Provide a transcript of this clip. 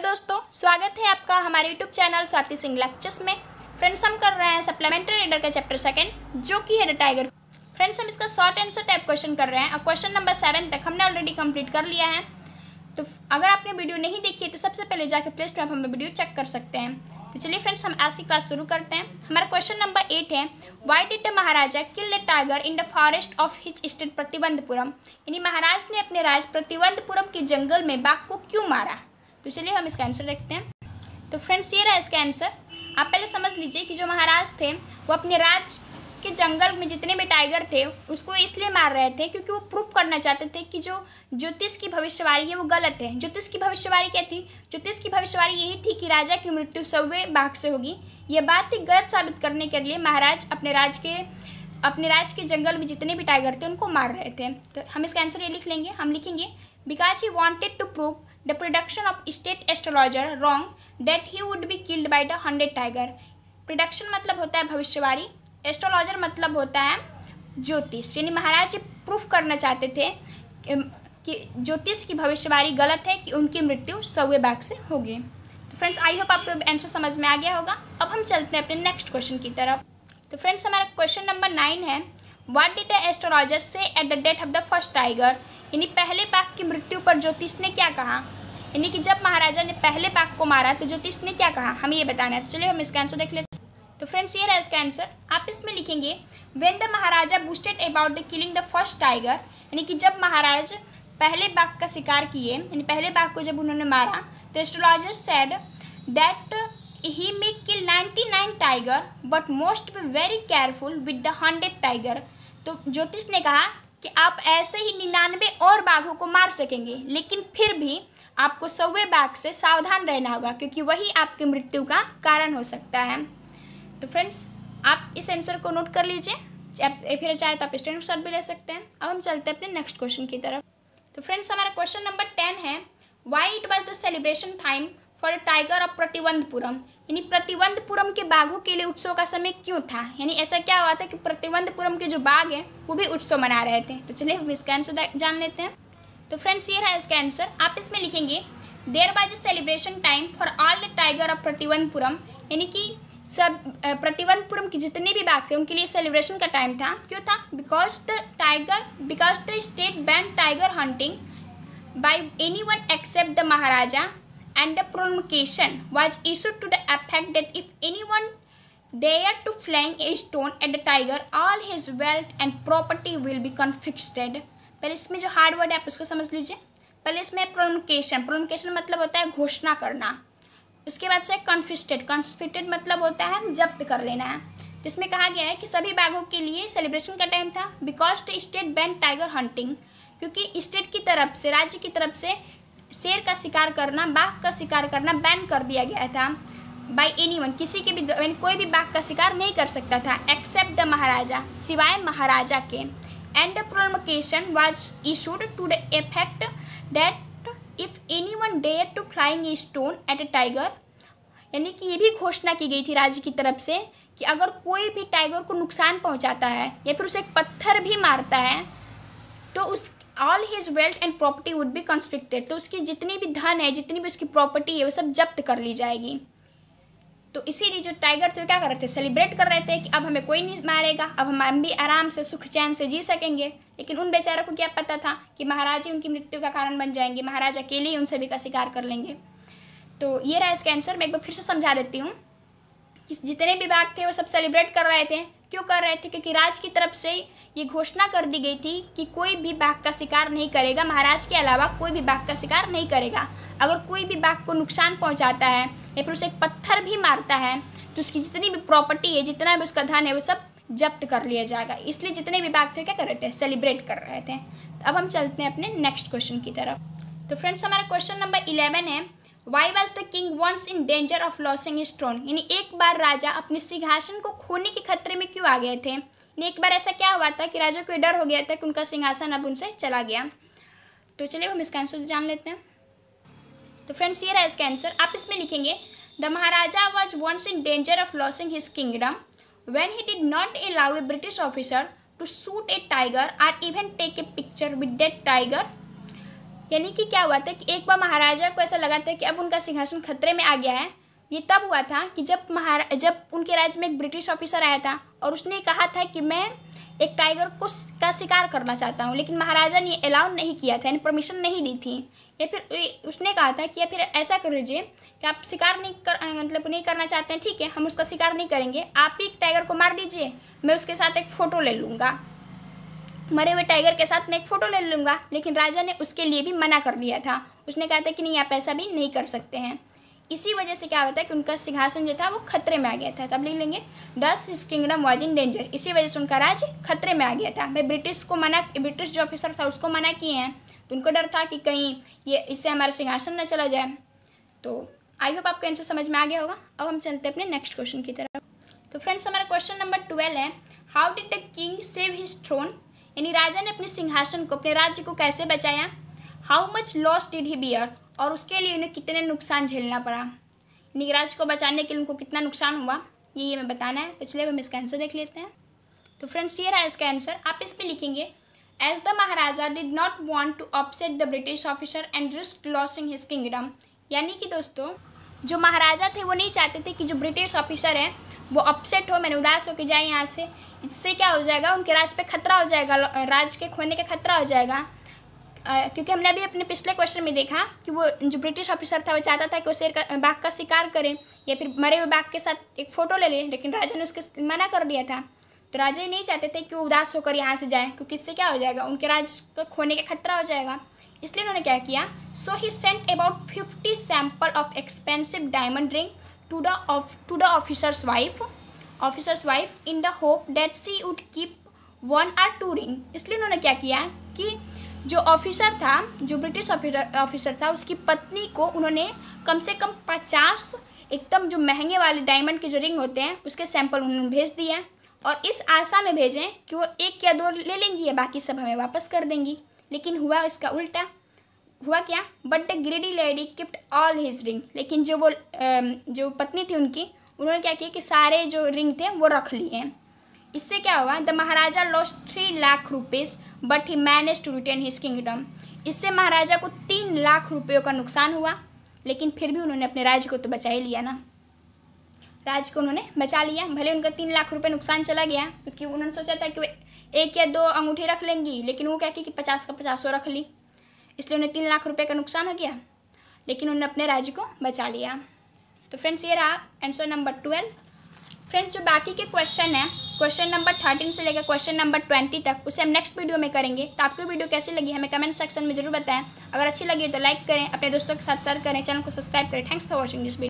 दोस्तों, स्वागत है आपका हमारे YouTube channel Swati Singh lectures में। फ्रेंड्स, हम कर रहे हैं सप्लीमेंट्री रीडर का चैप्टर सेकंड, जो कि है द टाइगर। फ्रेंड्स, हम इसका शॉर्ट आंसर टाइप क्वेश्चन कर रहे हैं और क्वेश्चन नंबर 7 तक हमने ऑलरेडी कंप्लीट कर लिया है। तो अगर आपने वीडियो नहीं देखी है तो सबसे पहले जाकर प्ले स्टोर पर हम वीडियो चेक कर सकते हैं। तो चलिए फ्रेंड्स, हम आज की क्लास शुरू करते हैं। हमारा क्वेश्चन नंबर 8 है, why did the Maharaja kill the tiger in the forest of his state Pratibandapuram. यानी महाराज ने अपने राज्य प्रतिबंधपुरम के जंगल में बाघ को क्यों मारा। तो चलिए हम इसका आंसर देखते हैं। तो फ्रेंड्स, ये रहा इसका आंसर। आप पहले समझ लीजिए कि जो महाराज थे वो अपने राज्य के जंगल में जितने भी टाइगर थे उसको इसलिए मार रहे थे क्योंकि वो प्रूफ करना चाहते थे कि जो ज्योतिष की भविष्यवाणी है वो गलत है। ज्योतिष की भविष्यवाणी क्या थी? ज्योतिष की भविष्यवाणी यही थी कि राजा की मृत्यु सौवे बाघ से होगी। ये बात थी गलत साबित करने के लिए महाराज अपने राज्य के जंगल में जितने भी टाइगर थे उनको मार रहे थे। तो हम इसका आंसर ये लिख लेंगे। हम लिखेंगे because he wanted to prove the production of state astrologer wrong that he would be killed by the 100 tiger. Production मतलब होता है भविष्यवाणी, एस्ट्रोलॉजर मतलब होता है ज्योतिष। यानी महाराज प्रूफ करना चाहते थे कि ज्योतिष की भविष्यवाणी गलत है कि उनकी मृत्यु सौवे बाघ से होगी। तो फ्रेंड्स, आई होप आपको आंसर समझ में आ गया होगा। अब हम चलते हैं अपने नेक्स्ट क्वेश्चन की तरफ। तो फ्रेंड्स, हमारा क्वेश्चन नंबर 9 है, व्हाट डिड द एस्ट्रोलॉजर से at the death of the first tiger. यानी पहले बाघ की मृत्यु पर ज्योतिष ने क्या कहा। यानी कि जब महाराजा ने पहले बाघ को मारा तो ज्योतिष ने क्या कहा, हमें ये बताना है। तो चलिए हम इसका आंसर देख लेते हैं। तो फ्रेंड्स, ये रहा इसका आंसर। आप इसमें लिखेंगे when the Maharaja boosted about the killing the first tiger. यानी कि जब महाराज पहले बाघ का शिकार किए, यानी पहले बाघ को जब उन्होंने मारा, तो astrologer said that he may kill 99 tiger but most be very careful with the 100 tiger. तो ज्योतिष ने कहा कि आप ऐसे ही 99 और बाघों को मार सकेंगे, लेकिन फिर भी आपको 100वें बाघ से सावधान रहना होगा क्योंकि वही आपकी मृत्यु का कारण हो सकता है। तो फ्रेंड्स, आप इस आंसर को नोट कर लीजिए, फिर चाहे तो आप स्क्रीनशॉट भी ले सकते हैं। अब हम चलते हैं अपने नेक्स्ट क्वेश्चन की तरफ। तो फ्रेंड्स, हमारा क्वेश्चन नंबर 10 है, why it was the celebration time for the tiger of Pratibandhapuram. यानी प्रतिबंधपुरम के बाघों के लिए उत्सव का समय क्यों था। यानी ऐसा क्या हुआ था कि प्रतिबंधपुरम के जो बाघ हैं वो भी उत्सव मना रहे थे। तो चलिए हम इसका आंसर जान लेते हैं। तो फ्रेंड्स, ये रहा इसका आंसर। आप इसमें लिखेंगे there was a celebration time for all the tiger of Pratibandhapuram. यानी कि सब प्रतिबंधपुरम के जितने भी बाघ थे उनके लिए सेलिब्रेशन का टाइम था। क्यों था? Because the state ban tiger hunting by anyone except the Maharaja and the promulgation was issued to the effect that if anyone dared to fling a stone at the tiger, all his wealth and property will be confiscated। पहले इसमें जो hard word है आप उसको समझ लीजिए। पहले इसमें प्रोनकेशन मतलब होता है घोषणा करना। उसके बाद से कॉन्फिस्केटेड मतलब होता है जब्त कर लेना है। तो इसमें कहा गया है कि सभी बाघों के लिए सेलिब्रेशन का टाइम था because the state ban tiger hunting, क्योंकि स्टेट की तरफ से, राज्य की तरफ से शेर का शिकार करना, बाघ का शिकार करना बैन कर दिया गया था। बाय एनीवन, किसी के भी, कोई भी बाघ का शिकार नहीं कर सकता था एक्सेप्ट द महाराजा, सिवाय महाराजा के। And the proclamation was issued to the effect that if anyone dare to flying a stone at a tiger. यानी कि ये भी घोषणा की गई थी राज्य की तरफ से कि अगर कोई भी टाइगर को नुकसान पहुंचाता है या फिर उसे एक पत्थर भी मारता है तो उस all his wealth and property would be conflicted. तो उसकी जितनी भी धन है, जितनी भी उसकी प्रॉपर्टी है वो सब जब्त कर ली जाएगी। तो इसीलिए जो टाइगर थे वो क्या कर रहे थे, सेलिब्रेट कर रहे थे कि अब हमें कोई नहीं मारेगा, अब हम भी आराम से सुख चैन से जी सकेंगे। लेकिन उन बेचारों को क्या पता था कि महाराज ही उनकी मृत्यु का कारण बन जाएंगे, महाराज अकेले ही उन सभी का शिकार कर लेंगे। तो ये रहा इसका आंसर। मैं एक बार फिर से समझा देती हूँ कि जितने भी बाघ थे वो सब सेलिब्रेट कर रहे थे। क्यों कर रहे थे? क्योंकि राज की तरफ से ये घोषणा कर दी गई थी कि कोई भी बाघ का शिकार नहीं करेगा, महाराज के अलावा कोई भी बाघ का शिकार नहीं करेगा। अगर कोई भी बाघ को नुकसान पहुंचाता है या फिर उसे एक पत्थर भी मारता है तो उसकी जितनी भी प्रॉपर्टी है, जितना भी उसका धन है वो सब जब्त कर लिया जाएगा। इसलिए जितने भी बाघ थे क्या कर रहे थे, सेलिब्रेट कर रहे थे। तो अब हम चलते हैं अपने नेक्स्ट क्वेश्चन की तरफ। तो फ्रेंड्स, हमारा क्वेश्चन नंबर 11 है, why was the king once in danger of losing his throne. यानी एक बार राजा अपने सिंहासन को खोने के खतरे में क्यों आ गए थे। एक बार ऐसा क्या हुआ था कि राजा को डर हो गया था कि उनका सिंहासन अब उनसे चला गया। तो चलिए हम इसका आंसर जान लेते हैं। तो फ्रेंड्स, ये रहा इसका आंसर। आप इसमें लिखेंगे the Maharaja was once in danger of losing his kingdom when he did not allow a British officer to shoot a tiger और even take a picture with that tiger यानी कि क्या हुआ था कि एक बार महाराजा को ऐसा लगा था कि अब उनका सिंहासन खतरे में आ गया है। ये तब हुआ था कि जब उनके राज्य में एक ब्रिटिश ऑफिसर आया था और उसने कहा था कि मैं एक टाइगर का शिकार करना चाहता हूँ, लेकिन महाराजा ने अलाउ नहीं किया था, यानी परमिशन नहीं दी थी। या फिर उसने कहा था कि या फिर ऐसा कर लीजिए कि आप शिकार नहीं करना चाहते हैं, ठीक है, हम उसका शिकार नहीं करेंगे, आप ही एक टाइगर को मार दीजिए, मैं उसके साथ एक फ़ोटो ले लूँगा, मरे हुए टाइगर के साथ मैं एक फ़ोटो ले लूँगा। लेकिन राजा ने उसके लिए भी मना कर दिया था। उसने कहा था कि नहीं, आप ऐसा भी नहीं कर सकते हैं। इसी वजह से क्या होता है कि उनका सिंहासन जो था वो खतरे में आ गया था। तब लिख लेंगे दस his kingdom was in danger. इसी वजह से उनका राज्य खतरे में आ गया था। भाई ब्रिटिश जो ऑफिसर था उसको मना किए हैं, तो उनको डर था कि कहीं ये इससे हमारा सिंहासन न चला जाए। तो आई होप आपको आंसर समझ में आ गया होगा। अब हम चलते हैं अपने नेक्स्ट क्वेश्चन की तरफ। तो फ्रेंड्स, हमारा क्वेश्चन नंबर 12 है, how did the king save his throne, यानी राजा ने अपने सिंहासन को, अपने राज्य को कैसे बचाया। How much loss did he bear, और उसके लिए उन्हें कितने नुकसान झेलना पड़ा, यानी राज्य को बचाने के लिए उनको कितना नुकसान हुआ, ये हमें बताना है। पिछले हम इसका आंसर देख लेते हैं। तो फ्रेंड्स, ये रहा इसका आंसर। आप इस पर लिखेंगे, as the Maharaja did not want to upset the British officer and risk losing his kingdom, यानी कि दोस्तों जो महाराजा थे वो नहीं चाहते थे कि जो ब्रिटिश ऑफिसर है वो अपसेट हो, मैंने उदास होकर जाए यहाँ से। इससे क्या हो जाएगा, उनके राज्य पे खतरा हो जाएगा, राज्य के खोने का खतरा हो जाएगा। क्योंकि हमने अभी अपने पिछले क्वेश्चन में देखा कि वो जो ब्रिटिश ऑफिसर था वो चाहता था कि वो बाघ का शिकार करे या फिर मरे हुए बाघ के साथ एक फ़ोटो ले ले, लेकिन राजा ने उसके मना कर दिया था। तो राजा नहीं चाहते थे कि वो उदास होकर यहाँ से जाए, क्योंकि इससे क्या हो जाएगा, उनके राज्य को खोने का खतरा हो जाएगा। इसलिए उन्होंने क्या किया, so he sent about 50 sample of expensive diamond ring to the officer's wife in the hope that she would keep 1 or 2 ring. इसलिए उन्होंने क्या किया कि जो ऑफिसर था, जो ब्रिटिश ऑफिसर था, उसकी पत्नी को उन्होंने कम से कम 50 एकदम जो महंगे वाले डायमंड के जो रिंग होते हैं उसके सैंपल उन्होंने भेज दिए, और इस आशा में भेजें कि वो 1 या 2 ले लेंगी या बाकी सब हमें वापस कर देंगी। लेकिन हुआ इसका उल्टा। हुआ क्या, but the greedy lady kept all his ring, लेकिन जो पत्नी थी उनकी, उन्होंने क्या किया कि सारे जो रिंग थे वो रख लिए। इससे क्या हुआ, the Maharaja lost 3 lakh rupees but he manage to retain his kingdom. इससे महाराजा को 3 लाख रुपयों का नुकसान हुआ, लेकिन फिर भी उन्होंने अपने राज्य को तो बचा ही लिया ना। राज्य को उन्होंने बचा लिया, भले उनका 3 लाख रुपये नुकसान चला गया, क्योंकि उन्होंने सोचा था कि वो 1 या 2 अंगूठी रख लेंगी, लेकिन वो क्या कि 50 का 50 रख ली, इसलिए उन्हें 3 लाख रुपये का नुकसान हो गया, लेकिन उन्होंने अपने राज्य को बचा लिया। तो फ्रेंड्स, ये रहा आंसर नंबर 12। फ्रेंड्स, जो बाकी के क्वेश्चन हैं, क्वेश्चन नंबर 13 से लेकर क्वेश्चन नंबर 20 तक, उसे हम नेक्स्ट वीडियो में करेंगे। तो आपको वीडियो कैसी लगी हमें कमेंट सेक्शन में जरूर बताएं। अगर अच्छी लगी तो लाइक करें, अपने दोस्तों के साथ शेयर करें, चैनल को सब्सक्राइब करें। Thanks for watching this video.